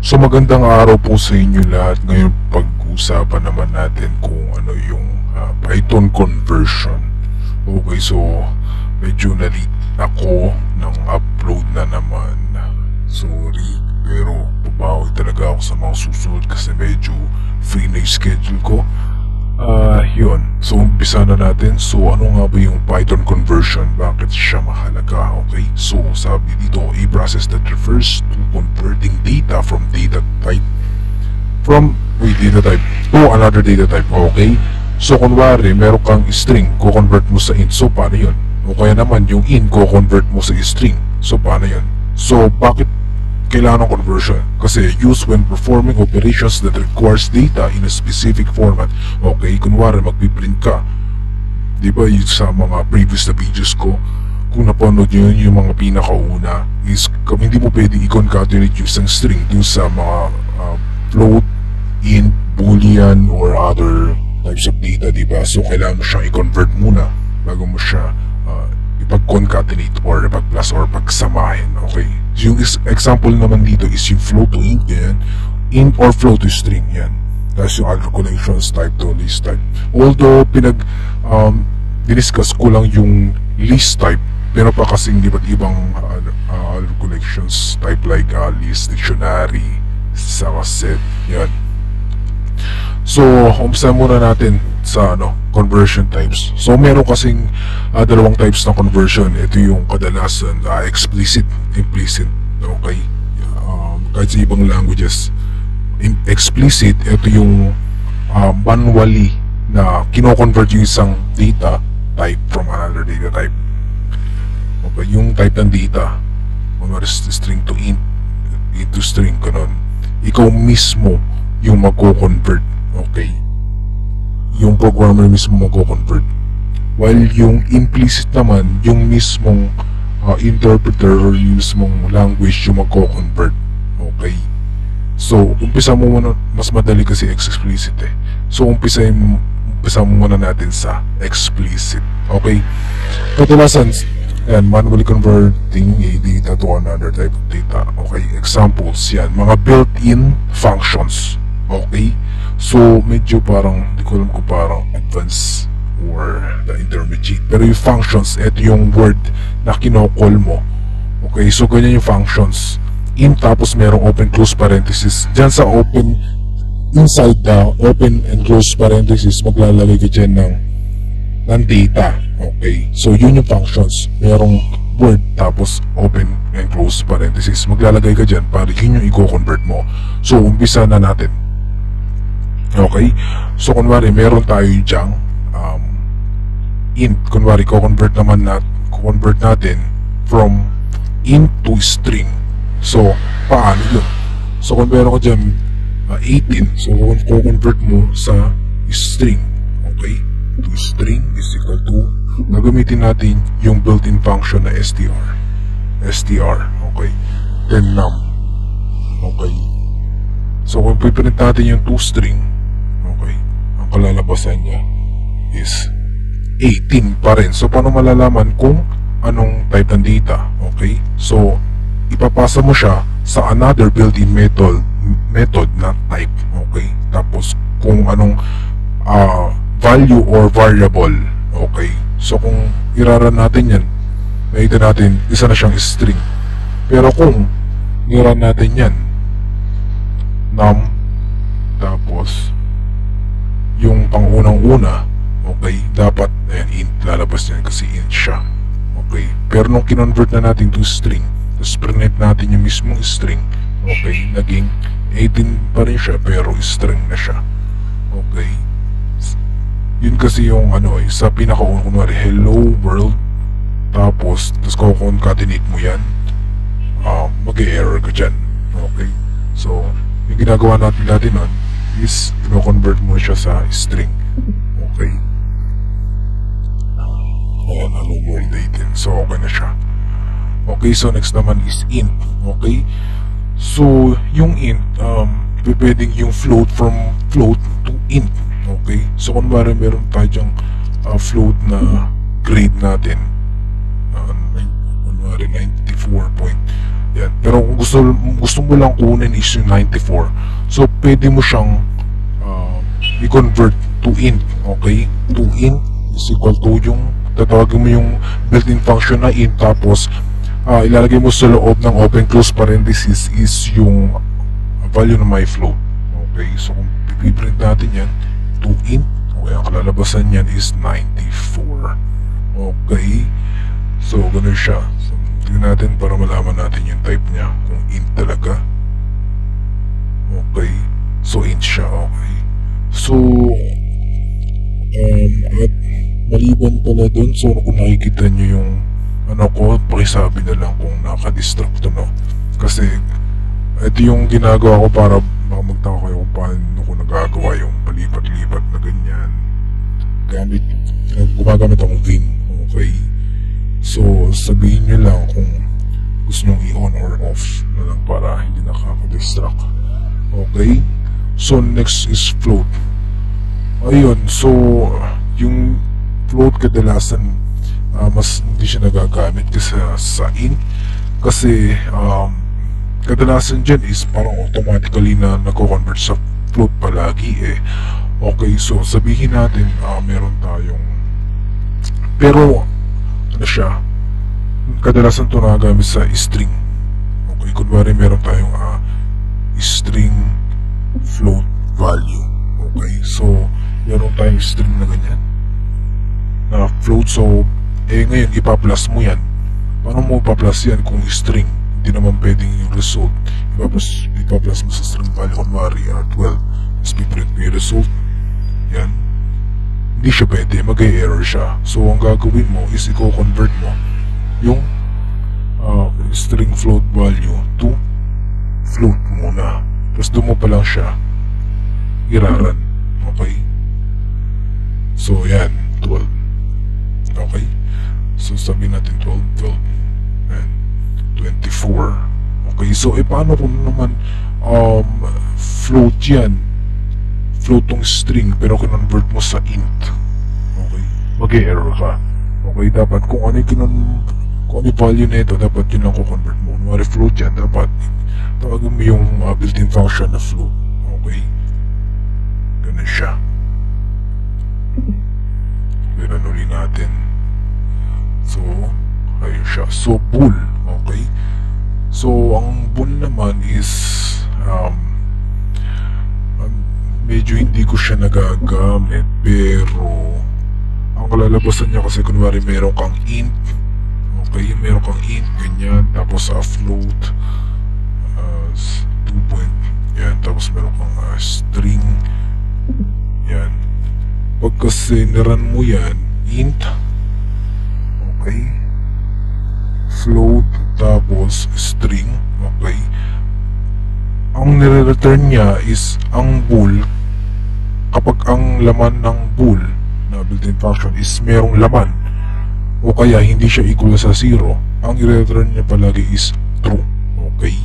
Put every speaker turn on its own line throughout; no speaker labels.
So magandang araw po sa inyo lahat. Ngayon pag-usapan naman natin kung ano yung Python conversion. Okay, so medyo na-late ako ng upload na naman. Sorry, pero babawi talaga ako sa mga susunod kasi medyo free na yung schedule ko. Yun. So umpisa na natin. So ano nga ba yung Python conversion? Bakit siya mahalaga? Okay, so sabi dito, a process that refers to converting data from data type to another data type. Okay, so kunwari meron kang string, ko-convert mo sa int. So paano yun? O kaya naman yung int, ko-convert mo sa string. So paano yun? So bakit kailangan ng conversion? Kasi used when performing operations that requires data in a specific format. Okay, kunwari magpiprint ka, di ba yung sa mga previous na videos ko, kung napanood nyo yun, yung mga pinakauna is hindi mo pwedeng i-concatenate yung isang string dun sa mga float, int, boolean, or other types of data, di ba? So kailangan mo siyang i-convert muna bago mo siya ipag-concatenate or ipag-plus or pagsamahin. Okay, yung example naman dito is yung float to int, yan, int or float to string, yan. That's yung calculations type to list type. Although diniscuss ko lang yung list type, pero pa kasing iba't ibang calculations type like list, dictionary, saka set, yan. So umpisa muna natin sa conversion types. So meron kasing dalawang types ng conversion. Ito yung kadalasan explicit, implicit. Okay, kahit sa ibang languages, explicit, ito yung manually na kino-convert yung isang data type from another data type. Okay, yung type ng data, string to int, to string, kanon, ikaw mismo yung magko-convert. Okay, yung programmer mismo magko-convert. While yung implicit naman, yung mismong interpreter or yung mismong language yung magko-convert. Okay, so umpisa mo muna, mas madali kasi explicit eh. So umpisa mo muna natin sa explicit. Okay, kadalasan yan, manually converting a data to another type of data. Okay, examples yan, mga built-in functions. Okay, so medyo parang, di ko alam kung parang advanced or the intermediate, pero yung functions, ito yung word na kinokall mo. Okay, so ganyan yung functions. Int, tapos merong open close parenthesis. Diyan sa open, inside the open and close parenthesis, maglalagay ka dyan ng data. Okay, so yun yung functions. Merong word, tapos open and close parenthesis, maglalagay ka dyan para yun yung i-convert mo. So umpisa na natin. Okay, so kunwari meron tayo dyang int, kunwari convert natin from int to string. So paano yun? So kung meron ka dyan 18, so convert mo sa string. Okay, to string is equal to, nagamitin natin yung built-in function na str. Okay, then num. Okay, so kung piprint natin yung to string, okay, ang kalalabasan niya is 18 pa rin. So paano malalaman kung anong type ng data? Okay, so ipapasa mo siya sa another built-in method na type. Okay, tapos kung anong value or variable. Okay, so kung iraran natin yan, makita natin isa na siyang string. Pero kung iraran natin yan num, tapos yung pangunang-una, okay, dapat int, lalabas yan kasi int siya. Okay, pero nung kinonvert na natin to string, tapos print natin yung mismong string, okay, naging 18 pa rin siya pero string na siya. Okay, yun kasi yung sa pinakauna, kunwari hello world, tapos concatenate mo yan, mag-error ka dyan. Okay, so yung ginagawa natin nun is kino-convert mo siya sa string. Okay, ayan, hello world 18, so okay na siya. Okay, so next naman is int. Okay, so yung int, pwedeng yung float from float to int. Okay, so kunwari meron tayo dyang float na grade natin, kunwari 94 point Yan. Pero kung gusto mo lang kunin is yung 94. So, pwede mo siyang i-convert to int. Okay? To int is equal to yung tatawagin mo yung built-in function na int, tapos ilalagay mo sa loob ng open close parenthesis is yung value ng my float. Okay? So, kung piprint natin yan, to int, okay, ang kalalabasan yan is 94. Okay? So, ganun siya. So, tingnan natin para malaman natin yung type niya, kung int talaga. Okay. So, int siya. Okay. So, at maliban pala dun, so kung nakikita nyo yung ano ko, pakisabi na lang kung nakadistract to, no? Kasi, ito yung ginagawa ko para baka magtaka kayo kung paano ko nagagawa yung palipat-lipat na ganyan. Gumagamit akong Vim. Okay. So, sabihin nyo lang kung gusto nyo i-on or off na lang para hindi nakaka-distract. Okay? So, next is float. Ayun, so, yung float kadalasan, mas hindi siya nagagamit kasi sa int. Kasi, kadalasan dyan is parang automatically na nag-convert sa float palagi eh. Okay, so, sabihin natin, meron tayong, pero, ano siya, kadalasan ito nagagamit sa string. Okay, kunwari meron tayong string float value. Okay, so meron tayong string na ganyan na float. So ngayon ipa-plus mo yan. Paano mo ipa-plus yan kung string? Hindi naman pwedeng yung result ipa-plus mo sa string value. Kunwari 12, tapos piprint mo yung result. Yan, hindi siya pwede, mag-error siya. So, ang gagawin mo is i-convert mo yung string float value to float muna. Tapos doon mo pa lang siya iraran. Okay? So, yan, 12. Okay? So, sabihin natin 12, and 24. Okay? So, paano kung naman float yan? Float tong string pero kinonvert mo sa int. Okay? Mag-error ka. Okay? Dapat kung ano yung value na ito, dapat yun lang convert mo. Kunwari float yan, dapat tawagin mo yung built-in function na float. Okay? Ganun siya. Ganun uli natin. So, ayun siya. So, bool. Okay? So, ang bool naman is medyo hindi ko siya nagagamit, pero ang kalalabasan niya kasi kunwari meron kang int. Okay, meron kang int, ganyan, tapos float 2 point, yan, tapos meron kang string, yan. Pag kasi niran mo yan, int, okay, float, tapos string, okay, ang nire-return niya is ang bool kapag ang laman ng bool na built-in function is merong laman o kaya hindi siya equal sa 0, ang i-return niya palagi is true. Okay?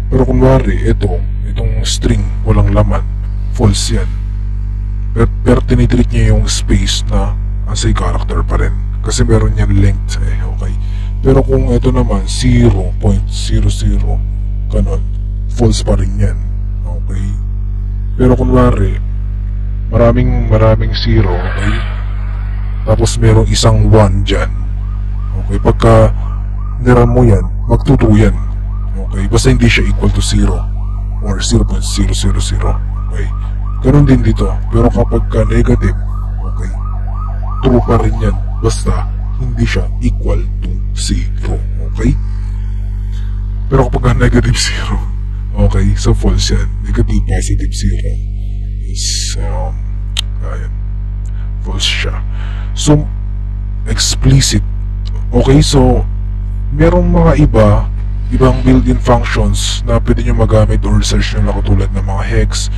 Pero kunwari, itong string walang laman, false yan. Pero tinitreat niya yung space na as a character pa rin kasi meron yan length eh. Okay? Pero kung ito naman 0.00 kanon, false pa rin yan. Okay? Pero kunwari maraming 0, okay? Tapos merong isang 1 dyan. Okay? Pagka niran mo yan, magtuto yan. Okay? Basta hindi siya equal to 0 or 0.000. Okay? Ganun din dito. Pero kapag ka negative, okay, true pa rin yan. Basta hindi siya equal to 0. Okay? Pero kapag ka negative 0, okay, so false yan. Negative, positive 0 is, ayan, false siya. So, explicit. Okay, so, merong mga ibang built-in functions na pwede nyo magamit or search nyo lang katulad ng mga hex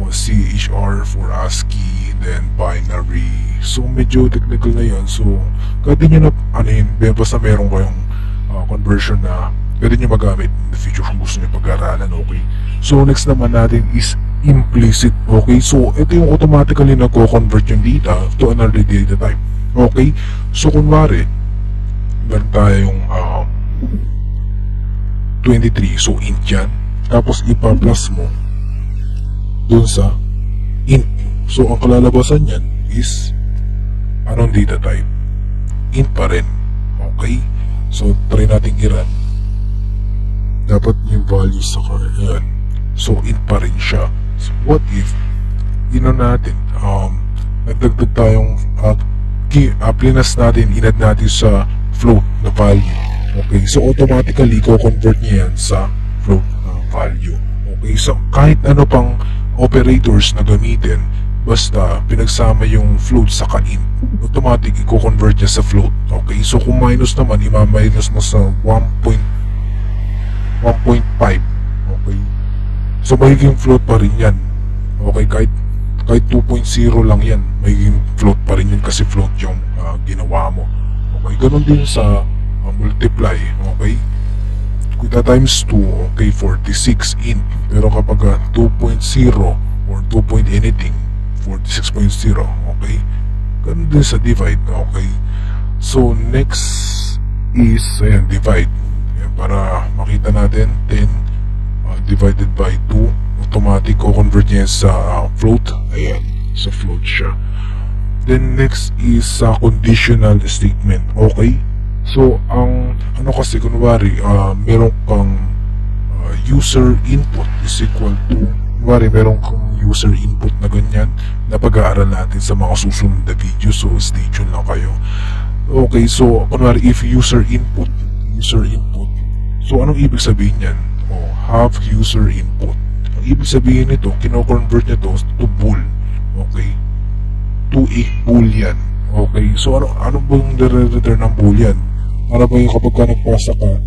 o CHR for ASCII, then binary. So, medyo technical na yun. So, pwede nyo na, basta meron kayong conversion na pwede nyo magamit in the future kung gusto nyo pag-aralan. Okay, so next naman natin is implicit. Okay, so ito yung automatically nagko-convert yung data to another data type. Okay, so kunwari meron tayong 23, so int yan. Tapos ipa-plus mo dun sa int. So ang kalalabasan yan is anong data type? Int pa rin. Okay? So try natin i-run. Dapat yung value sa yan. So int pa rin siya. So what if natin nagdagdag tayong plinas natin, inad natin sa float na value. Okay, so automatically convert niya yan sa float na value. Okay, so kahit ano pang operators na gamitin, basta pinagsama yung float sa int, automatic i-convert niya sa float. Okay, so kung minus naman, ima-minus mo sa 1.5. Okay, so magiging float pa rin yan. Okay, kahit 2.0 lang yan, magiging float pa rin yan kasi float yung ginawa mo. Okay, ganun din sa multiply. Okay, kita times 2, okay, 46 int. Pero kapag 2.0 or 2 point anything, 46.0, okay, ganun din sa divide. Okay, so next is ayan, divide. Ayan, para makita natin 10 divided by 2, automatic convert niya sa float. Ayan, sa float siya. Then next is conditional statement. Okay, so ang ano kasi kunwari meron kang user input is equal to, kunwari meron kang user input na ganyan na pag-aaral natin sa mga susunod na video, so stay tuned lang kayo. Okay, so kunwari if user input, so anong ibig sabihin yan? Have user input. Ang ibig sabihin nito, kino-convert niya to bool. Okay, to a boolean. Okay, so ano bang nire-return ng boolean? Para ba yung kapag ka nagpasa ka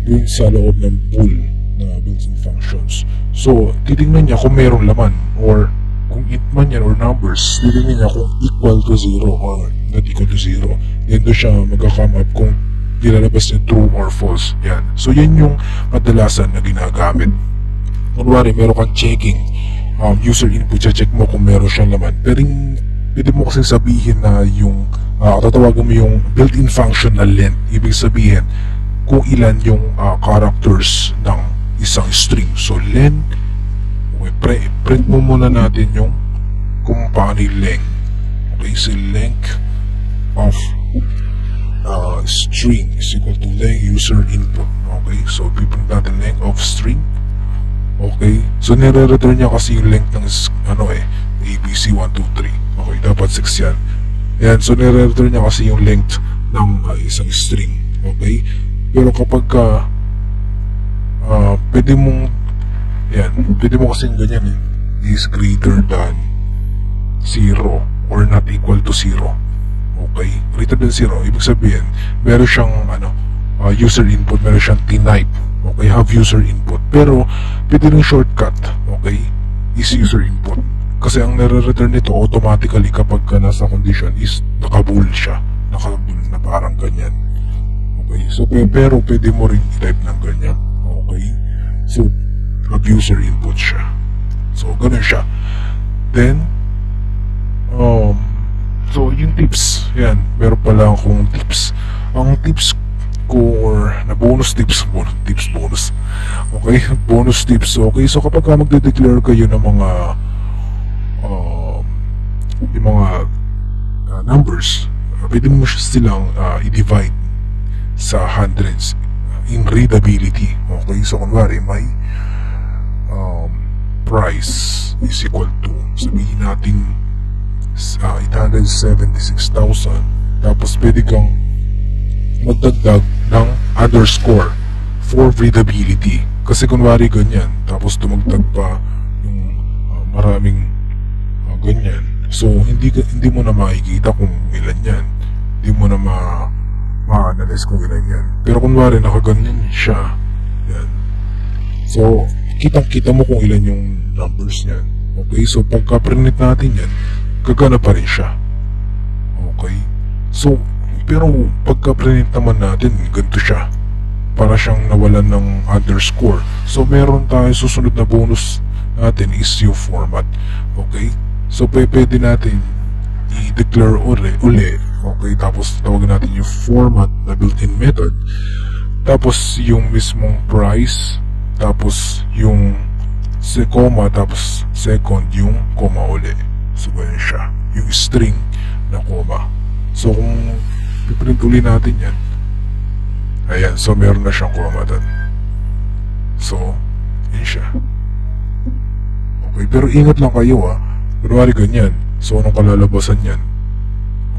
dun sa loob ng bool na built-in functions, so titingnan niya kung meron laman, or kung int man yan or numbers, titingnan niya kung equal to 0 or not equal to 0. Then doon siya magka-come up kung nilalabas niya true or false. Yan, so yan yung kadalasan na ginagamit. Kunwari meron kang checking user input, check mo kung meron siyang laman, pero pwede mo kasi sabihin na yung tatawagan mo yung built-in function na length. Ibig sabihin kung ilan yung characters ng isang string. So length, okay, print mo muna natin yung kung paano yung length. Okay, so length of string is equal to length user input. Okay, so piprint natin length of string. Okay, so nire-return niya kasi yung length ng ABC123. Okay, dapat 6 yan. Ayan, so nire-return niya kasi yung length ng isang string. Okay, pero kapag pwede mong kasing ganyan is greater than 0 or not equal to 0. Okay, greater than 0, ibig sabihin meron siyang user input, meron siyang type. Okay, have user input, pero pwede rin shortcut. Okay, is user input, kasi ang nare-return nito automatically kapag nasa condition is nakabull siya, nakabull na parang ganyan. Okay, so pero pwede mo rin i-type ng ganyan. Okay, so have user input siya, so ganun siya. Then so yung tips, yan, meron pala akong tips. Ang tips ko, or na bonus tips. Okay, bonus tips. Okay, so kapag magde-declare kayo ng mga yung mga numbers, pwede mo silang i-divide sa hundreds in readability. Okay, so kunwari may price is equal to, sabihin natin 876,000, tapos pwede kang magdagdag ng underscore for readability, kasi kunwari ganyan, tapos dumagdag pa yung maraming ganyan, so hindi mo na makikita kung ilan yan, hindi mo na ma-analyze kung ilan yan. Pero kunwari nakaganyan siya, yan, so kitang-kita mo kung ilan yung numbers niyan. Okay, so pagka-print natin yan, gagana pa rin siya. Okay, so pero pagka-print naman natin, ganito siya, para siyang nawalan ng underscore. So meron tayo susunod na bonus natin is yung format. Okay, so pwede natin i-declare uli. Okay, tapos tawagan natin yung format na built-in method. tapos yung mismong price, tapos yung comma, tapos second yung comma uli. So ganyan siya, yung string na comma. So kung piprint uli natin yan, ayan, so meron na siyang comma doon. So yun siya. Okay, pero ingat lang kayo kunwari ganyan, so anong kalalabasan yan?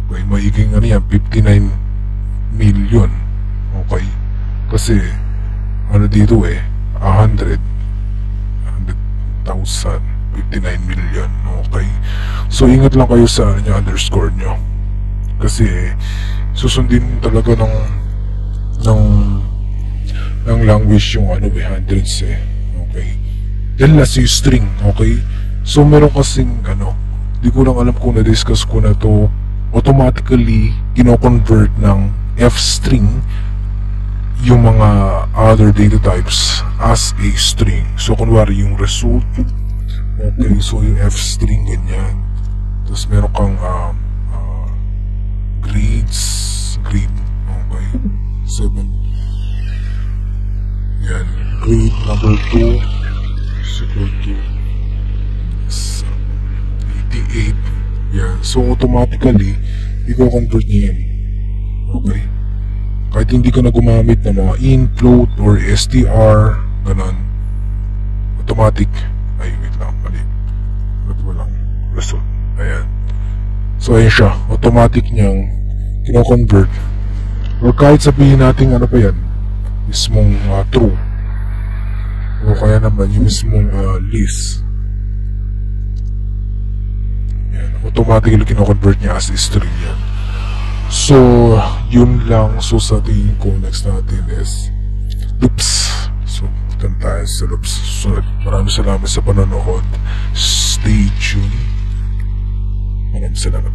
Okay, maiging ano yan, 59 million. Okay, kasi ano dito 100,000, 59 million. Okay, so ingat lang kayo sa underscore nyo, kasi susundin talaga ng language yung hundreds okay. Then last yung string, okay. So meron kasing di ko lang alam kung na-discuss ko na to, automatically kino-convert ng F string yung mga other data types as a string. So kunwari yung result, okay, so yung F string ganyan. Tapos meron kang grade, okay, 7, yan, grade number 2 is equal to 88. Yan, so automatically i-convert niya yan. Okay, kahit hindi ka na gumamit ng mga in, float, or str, ganon, automatic. Ay, wait lang, mali. Walang result. Ayan. So, ayan siya. Automatic niyang kino-convert. Or kahit sabihin natin pa yan, mismong true. O kaya naman, yung mismong list. Ayan. Automatically kino-convert niya as string yan. So, yun lang. So, sa tingin ko, next natin is loops. So, puntan tayo sa loops. So, maraming salamat sa panonood. Stay tuned. Maraming salamat.